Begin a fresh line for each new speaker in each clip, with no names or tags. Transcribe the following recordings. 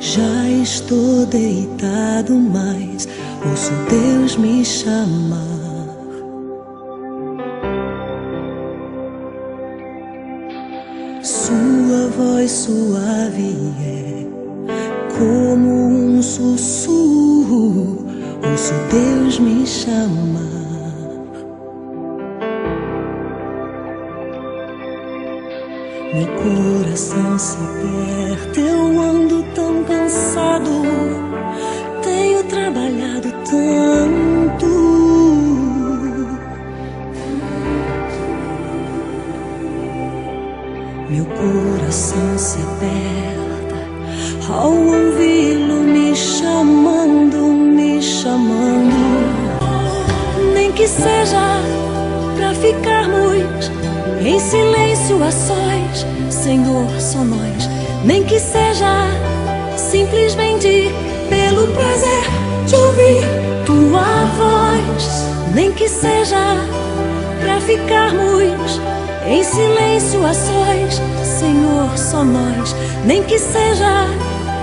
Já estou deitado, mas ouço Deus me chamar. Sua voz suave é como um sussurro, ouço Deus me chamar. Meu coração se aperta, eu ando tão cansado, tenho trabalhado tanto. Meu coração se aperta ao ouvi-lo me chamando, me chamando. Nem que seja pra ficarmos em silêncio a sós, Senhor, só nós. Nem que seja simplesmente pelo prazer de ouvir tua voz. Nem que seja pra ficarmos em silêncio a sós, Senhor, só nós. Nem que seja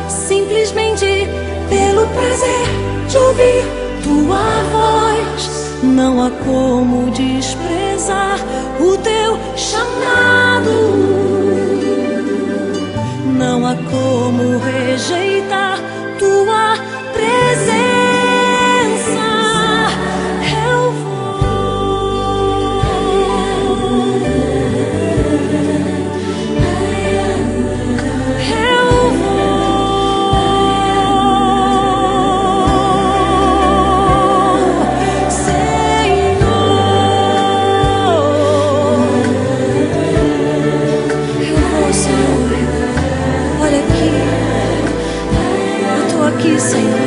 simplesmente pelo prazer de ouvir tua voz. Não há como desprezar o teu chamado, não há como rejeitar tua presença. Eu vou, eu aqui, Senhor.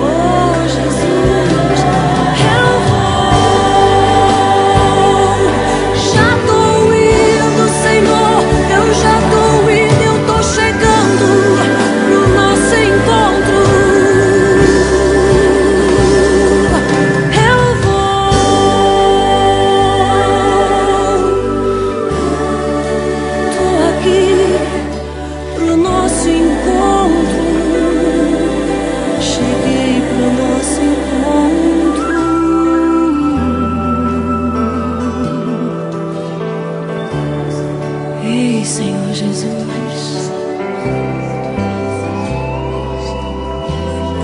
Oh, Jesus, eu vou. Já tô indo, Senhor. Eu já tô indo, eu tô chegando no nosso encontro. Eu vou. Tô aqui pro nosso encontro. Cheguei pro nosso encontro. Ei, Senhor Jesus,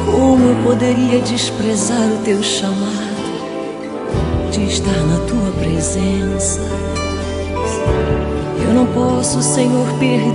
como eu poderia desprezar o teu chamado de estar na tua presença? Eu não posso, Senhor, perder